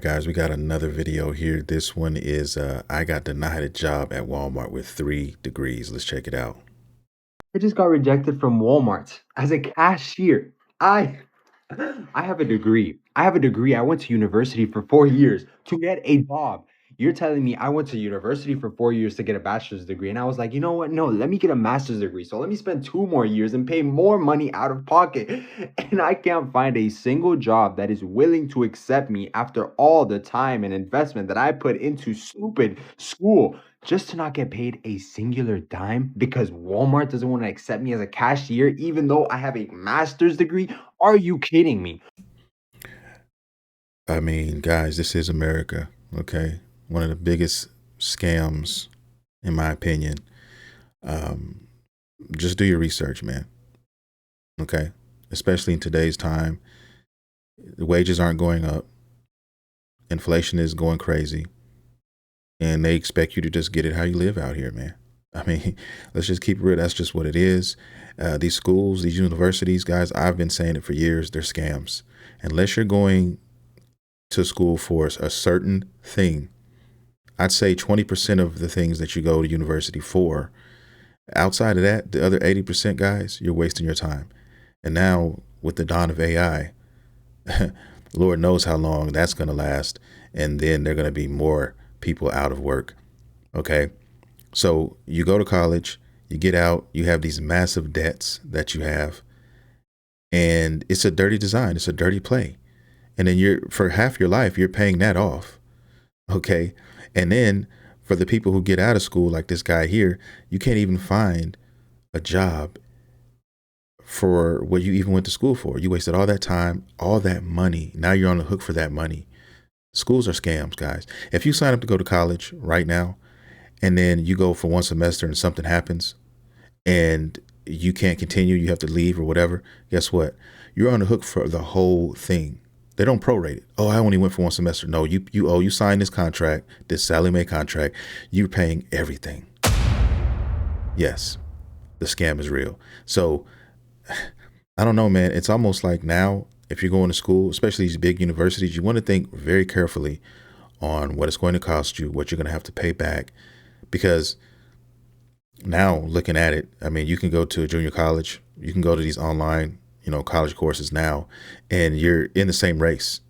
guys, we got another video here. This one is I got denied a job at Walmart with 3 degrees. Let's check it out. I just got rejected from Walmart as a cashier. I I have a degree. I went to university for 4 years to get a job. You're telling me I went to university for 4 years to get a bachelor's degree, and I was like, "You know what? No, let me get a master's degree. So let me spend 2 more years and pay more money out of pocket." And I can't find a single job that is willing to accept me after all the time and investment that I put into stupid school just to not get paid a singular dime because Walmart doesn't want to accept me as a cashier even though I have a master's degree. Are you kidding me? I mean, guys, this is America, okay? One of the biggest scams, in my opinion. Um, just do your research, man, okay? Especially in today's time, the wages aren't going up, inflation is going crazy, and they expect you to just get it how you live out here, man. I mean, let's just keep it real. That's just what it is. These schools, these universities, guys, I've been saying it for years, they're scams. Unless you're going to school for a certain thing, I'd say 20% of the things that you go to university for. Outside of that, the other 80%, guys, you're wasting your time. And now with the dawn of AI, Lord knows how long that's going to last. And then there are going to be more people out of work. Okay. So you go to college, you get out, you have these massive debts that you have, and it's a dirty design. It's a dirty play. And then for half your life, you're paying that off. Okay. And then for the people who get out of school, like this guy here, you can't even find a job for what you even went to school for. You wasted all that time, all that money. Now you're on the hook for that money. Schools are scams, guys. If you sign up to go to college right now, and then you go for one semester and something happens and you can't continue, you have to leave or whatever, guess what? You're on the hook for the whole thing. They don't prorate it. Oh, I only went for one semester. No, you signed this contract, this Sally Mae contract. You're paying everything. Yes, the scam is real. So I don't know, man. It's almost like now, if you're going to school, especially these big universities, you want to think very carefully on what it's going to cost you, what you're going to have to pay back. Because now looking at it, I mean, you can go to a junior college, you can go to these online, college courses now, and you're in the same race.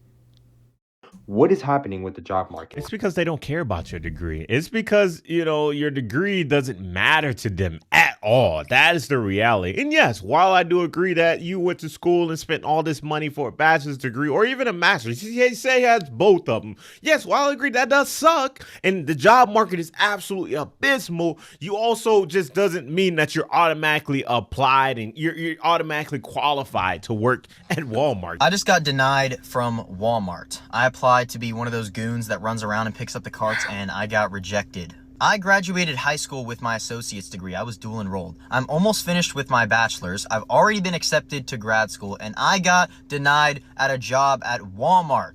What is happening with the job market? It's because they don't care about your degree. It's because, your degree doesn't matter to them at all. That is the reality. And yes, while I do agree that you went to school and spent all this money for a bachelor's degree or even a master's, say he has both of them. Yes, while I agree that does suck and the job market is absolutely abysmal, you also just doesn't mean that you're automatically applied and you're automatically qualified to work at Walmart. I just got denied from Walmart. I applied to be one of those goons that runs around and picks up the carts, and I got rejected. I graduated high school with my associate's degree. I was dual enrolled. I'm almost finished with my bachelor's. I've already been accepted to grad school, and I got denied at a job at Walmart.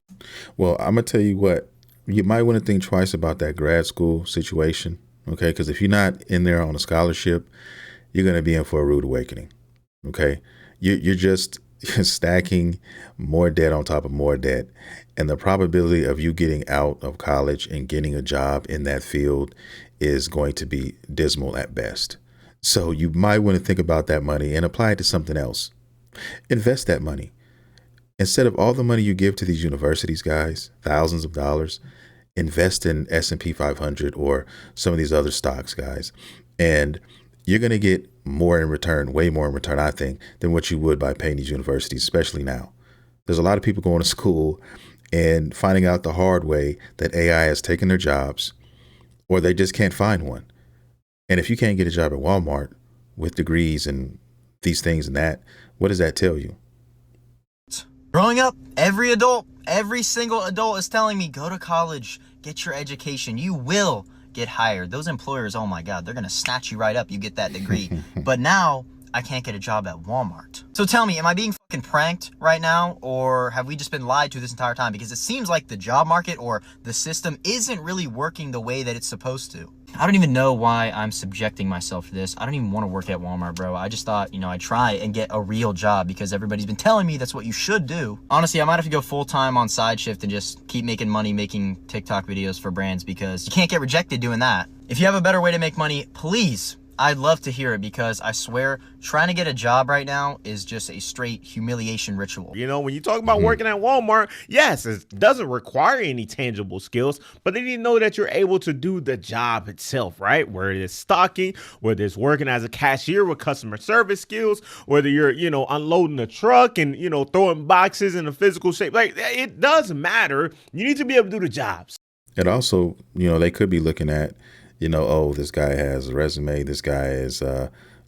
Well, I'm going to tell you what, you might want to think twice about that grad school situation. Okay. Because if you're not in there on a scholarship, you're going to be in for a rude awakening. Okay. You're just stacking more debt on top of more debt. And the probability of you getting out of college and getting a job in that field is going to be dismal at best. So you might want to think about that money and apply it to something else. Invest that money. Instead of all the money you give to these universities, guys, thousands of dollars, invest in S&P 500 or some of these other stocks, guys. And you're going to get more in return, way more in return, I think, than what you would by paying these universities, especially now. There's a lot of people going to school and finding out the hard way that AI has taken their jobs, or they just can't find one. And if you can't get a job at Walmart with degrees and these things and that, what does that tell you? Growing up, every single adult is telling me, go to college, get your education. You will get hired. Those employers, oh my God, they're going to snatch you right up. You get that degree. But now I can't get a job at Walmart. So tell me, am I being fucking pranked right now? Or have we just been lied to this entire time? Because it seems like the job market or the system isn't really working the way that it's supposed to. I don't even know why I'm subjecting myself to this. I don't even want to work at Walmart, bro. I just thought, I'd try and get a real job because everybody's been telling me that's what you should do. Honestly, I might have to go full-time on side shift and just keep making money making TikTok videos for brands because you can't get rejected doing that. If you have a better way to make money, please, I'd love to hear it because I swear trying to get a job right now is just a straight humiliation ritual. When you talk about working at Walmart, yes, it doesn't require any tangible skills, but they need to know that you're able to do the job itself, right? Whether it's stocking, whether it's working as a cashier with customer service skills, whether you're, unloading a truck and, throwing boxes in a physical shape. Like, it does matter. You need to be able to do the jobs. It also, they could be looking at, oh, this guy has a resume. This guy is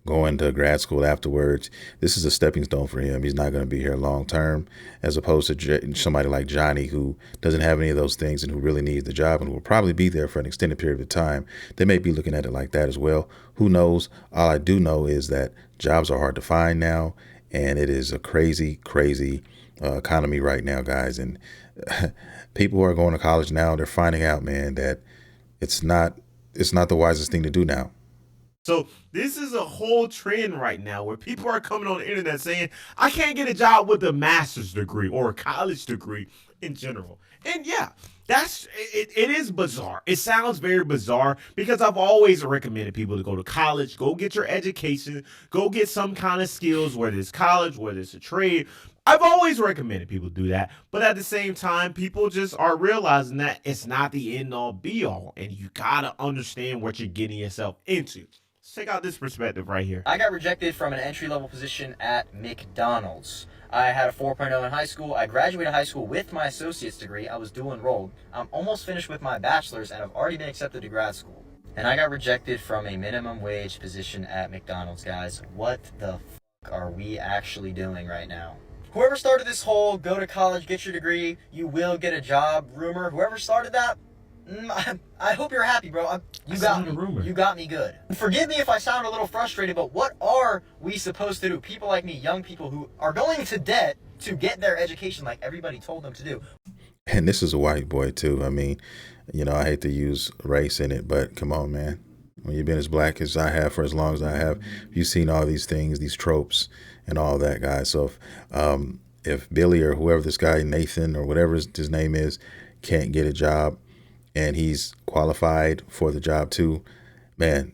going to grad school afterwards. This is a stepping stone for him. He's not going to be here long term, as opposed to somebody like Johnny, who doesn't have any of those things and who really needs the job and will probably be there for an extended period of time. They may be looking at it like that as well. Who knows? All I do know is that jobs are hard to find now, and it is a crazy, crazy economy right now, guys. And people who are going to college now, they're finding out, man, that it's not the wisest thing to do now. So this is a whole trend right now where people are coming on the internet saying, I can't get a job with a master's degree or a college degree in general. And yeah, it is bizarre. It sounds very bizarre because I've always recommended people to go to college, go get your education, go get some kind of skills, whether it's college, whether it's a trade. I've always recommended people do that, but at the same time, people just are realizing that it's not the end all be all, and you gotta understand what you're getting yourself into. Let's check out this perspective right here. I got rejected from an entry-level position at McDonald's. I had a 4.0 in high school. I graduated high school with my associate's degree. I was dual enrolled. I'm almost finished with my bachelor's, and I've already been accepted to grad school. And I got rejected from a minimum wage position at McDonald's, guys. What the f*** are we actually doing right now? Whoever started this whole go to college, get your degree, you will get a job rumor, whoever started that, I hope you're happy, bro. You got me. You got me good. Forgive me if I sound a little frustrated, but what are we supposed to do? People like me, young people who are going into debt to get their education like everybody told them to do. And this is a white boy too. I mean, I hate to use race in it, but come on, man. When you've been as black as I have for as long as I have, you've seen all these things, these tropes and all that, guys. So if Billy or whoever this guy, Nathan or whatever his name is, can't get a job and he's qualified for the job too, man,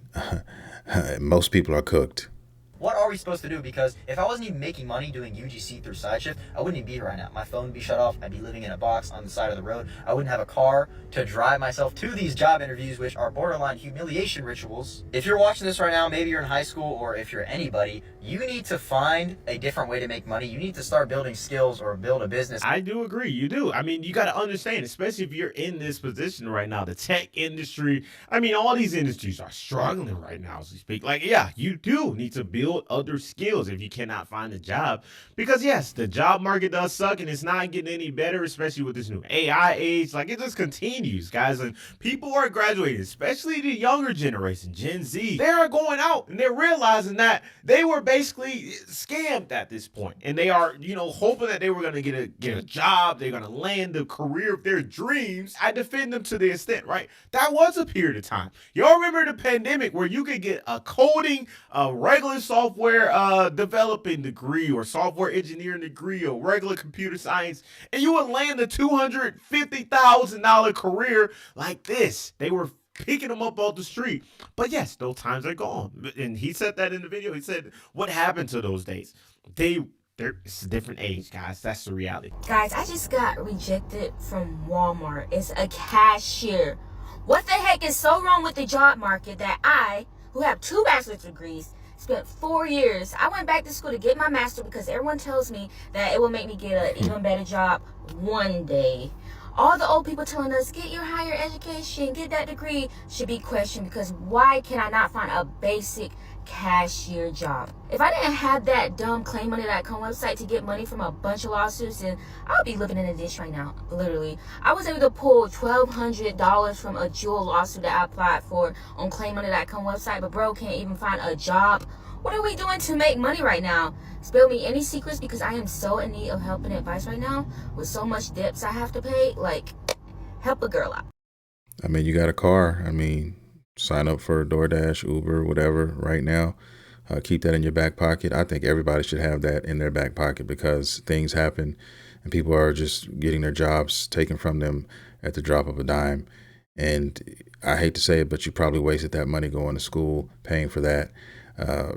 most people are cooked. What are we supposed to do? Because if I wasn't even making money doing UGC through side shift, I wouldn't even be here right now. My phone would be shut off. I'd be living in a box on the side of the road. I wouldn't have a car to drive myself to these job interviews, which are borderline humiliation rituals. If you're watching this right now, maybe you're in high school or if you're anybody, you need to find a different way to make money. You need to start building skills or build a business. I do agree. You do. I mean, you got to understand, especially if you're in this position right now, the tech industry. I mean, all these industries are struggling right now as we speak. Like, yeah, you do need to build other skills if you cannot find a job. Because, yes, the job market does suck and it's not getting any better, especially with this new AI age. Like, it just continues, guys. And people are graduating, especially the younger generation, Gen Z. They are going out and they're realizing that they were basically scammed at this point. And they are, hoping that they were going to get a job. They're going to land the career of their dreams. I defend them to the extent, right? That was a period of time. Y'all remember the pandemic where you could get a coding, a regular software developing degree or software engineering degree or regular computer science, and you would land a $250,000 career like this. They were picking them up off the street. But yes, those times are gone. And he said that in the video. He said, what happened to those days? It's a different age, guys. That's the reality. Guys, I just got rejected from Walmart. It's a cashier. What the heck is so wrong with the job market that I, who have 2 bachelor's degrees, spent 4 years. I went back to school to get my master because everyone tells me that it will make me get an even better job one day. All the old people telling us, get your higher education, get that degree, should be questioned because why can I not find a basic cashier job? If I didn't have that dumb claimmoney.com website to get money from a bunch of lawsuits, then I would be living in a ditch right now, literally. I was able to pull $1,200 from a jewel lawsuit that I applied for on claimmoney.com website, but bro can't even find a job. What are we doing to make money right now? Spill me any secrets because I am so in need of help and advice right now with so much debts I have to pay. Like, help a girl out. I mean, you got a car. I mean, Sign up for DoorDash, Uber, whatever right now. Keep that in your back pocket. I think everybody should have that in their back pocket because things happen and people are just getting their jobs taken from them at the drop of a dime. And I hate to say it, but you probably wasted that money going to school, paying for that. Uh,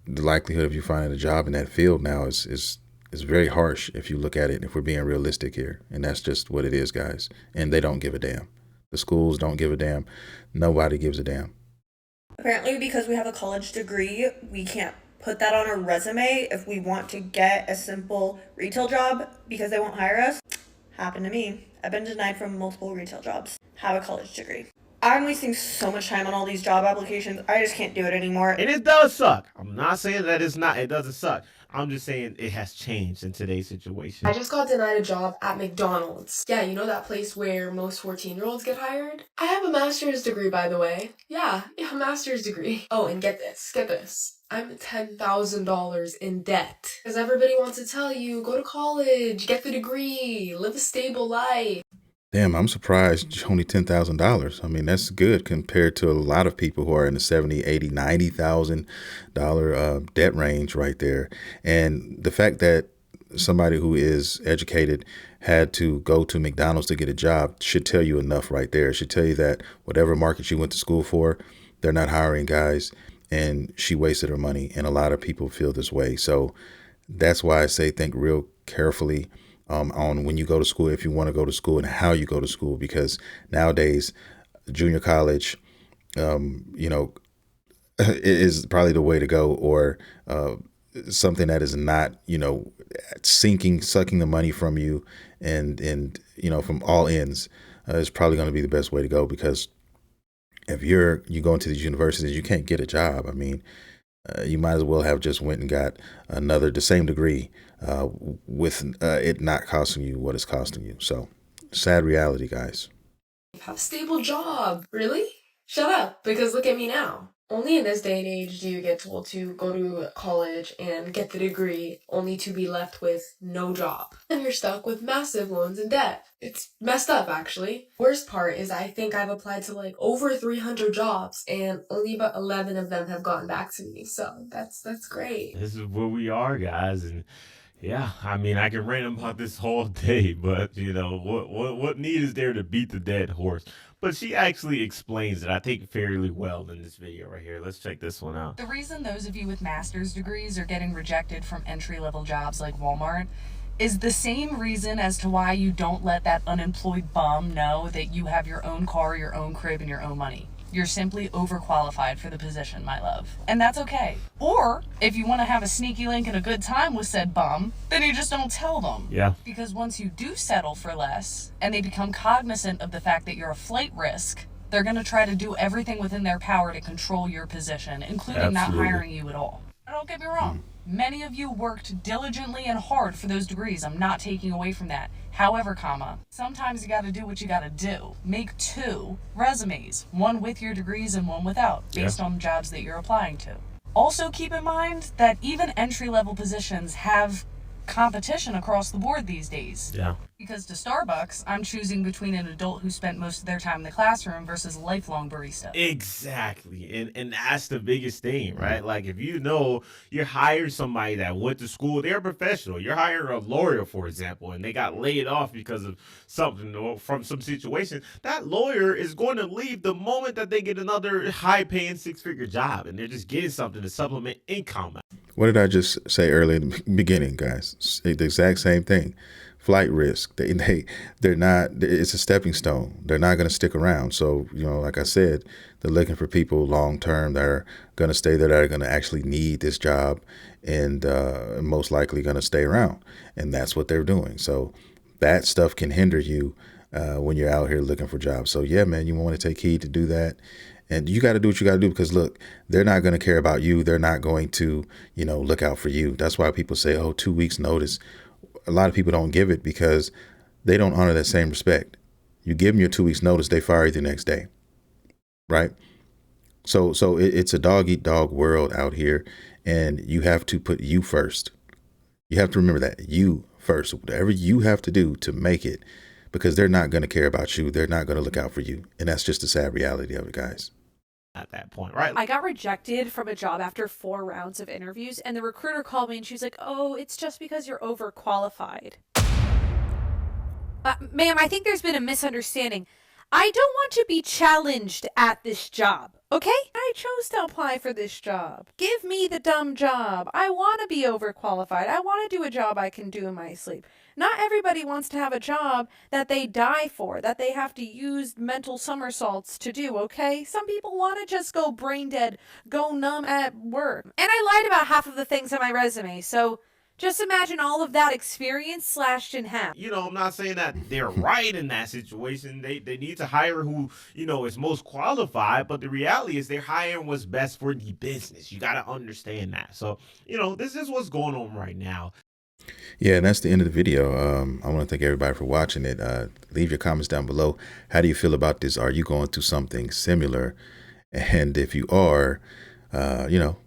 the likelihood of you finding a job in that field now is very harsh if you look at it, if we're being realistic here. And that's just what it is, guys. And they don't give a damn. The schools don't give a damn. Nobody gives a damn. Apparently, because we have a college degree, we can't put that on our resume if we want to get a simple retail job because they won't hire us. Happened to me. I've been denied from multiple retail jobs. Have a college degree. I'm wasting so much time on all these job applications. I just can't do it anymore. And it does suck. I'm not saying that it doesn't suck. I'm just saying it has changed in today's situation. I just got denied a job at McDonald's. Yeah, you know that place where most 14-year-olds get hired? I have a master's degree, by the way. Yeah, a master's degree. Oh, and get this. I'm $10,000 in debt. Because everybody wants to tell you, go to college, get the degree, live a stable life. Damn, I'm surprised only $10,000. I mean, that's good compared to a lot of people who are in the $70,000, $80,000, $90,000 debt range right there. And the fact that somebody who is educated had to go to McDonald's to get a job should tell you enough right there. It should tell you that whatever market you went to school for, they're not hiring guys, and she wasted her money. And a lot of people feel this way. So that's why I say think real carefully on when you go to school, if you want to go to school, and how you go to school, because nowadays junior college, is probably the way to go, or something that is not, sucking the money from you and from all ends is probably going to be the best way to go, because if you go into these universities, you can't get a job. I mean, you might as well have just went and got the same degree with it not costing you what it's costing you. So sad reality, guys. Have a stable job. Really? Shut up, because look at me now. Only in this day and age do you get told to go to college and get the degree only to be left with no job. And you're stuck with massive loans and debt. It's messed up, actually. Worst part is I think I've applied to over 300 jobs and only about 11 of them have gotten back to me. So that's great. This is where we are, guys. And yeah, I mean, I can rant about this whole day, but what need is there to beat the dead horse? But she actually explains it, I think, fairly well in this video right here. Let's check this one out. The reason those of you with master's degrees are getting rejected from entry-level jobs like Walmart is the same reason as to why you don't let that unemployed bum know that you have your own car, your own crib, and your own money. You're simply overqualified for the position, my love. And that's okay. Or, if you want to have a sneaky link and a good time with said bum, then you just don't tell them. Yeah. Because once you do settle for less, and they become cognizant of the fact that you're a flight risk, they're going to try to do everything within their power to control your position, including not hiring you at all. Now, don't get me wrong. Many of you worked diligently and hard for those degrees. I'm not taking away from that. However, sometimes you gotta do what you gotta do. Make 2 resumes, one with your degrees and one without, based on jobs that you're applying to. Also keep in mind that even entry-level positions have competition across the board these days. Yeah. Because to Starbucks, I'm choosing between an adult who spent most of their time in the classroom versus a lifelong barista. Exactly. And that's the biggest thing, right? Like, if you're hiring somebody that went to school, they're a professional. You're hiring a lawyer, for example, and they got laid off because of something or from some situation. That lawyer is going to leave the moment that they get another high-paying 6-figure job, and they're just getting something to supplement income. What did I just say earlier in the beginning, guys? The exact same thing. Flight risk. They're not. It's a stepping stone. They're not going to stick around. So like I said, they're looking for people long term that are going to stay there, that are going to actually need this job, and most likely going to stay around. And that's what they're doing. So that stuff can hinder you when you're out here looking for jobs. So yeah, man, you want to take heed to do that. And you got to do what you got to do, because look, they're not going to care about you. They're not going to, look out for you. That's why people say, 2 weeks notice. A lot of people don't give it because they don't honor that same respect. You give them your 2 weeks notice, they fire you the next day. Right. So it's a dog eat dog world out here, and you have to put you first. You have to remember that, you first, whatever you have to do to make it, because they're not going to care about you. They're not going to look out for you. And that's just the sad reality of it, guys. at that point, right? I got rejected from a job after 4 rounds of interviews, and the recruiter called me and she was like, "Oh, it's just because you're overqualified." Ma'am, I think there's been a misunderstanding. I don't want to be challenged at this job, okay? I chose to apply for this job. Give me the dumb job. I want to be overqualified. I want to do a job I can do in my sleep. Not everybody wants to have a job that they die for, that they have to use mental somersaults to do, okay? Some people want to just go brain dead, go numb at work. And I lied about half of the things on my resume, so just imagine all of that experience slashed in half. You know, I'm not saying that they're right in that situation. They need to hire who, you know, is most qualified, but the reality is they're hiring what's best for the business. You got to understand that. So, you know, this is what's going on right now. Yeah, and that's the end of the video. I want to thank everybody for watching it. Leave your comments down below. How do you feel about this? Are you going through something similar? And if you are, you know,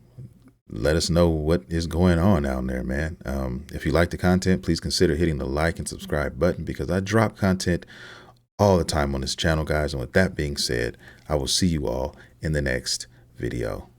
let us know what is going on out there, man. If you like the content, please consider hitting the like and subscribe button, because I drop content all the time on this channel, guys. And with that being said, I will see you all in the next video.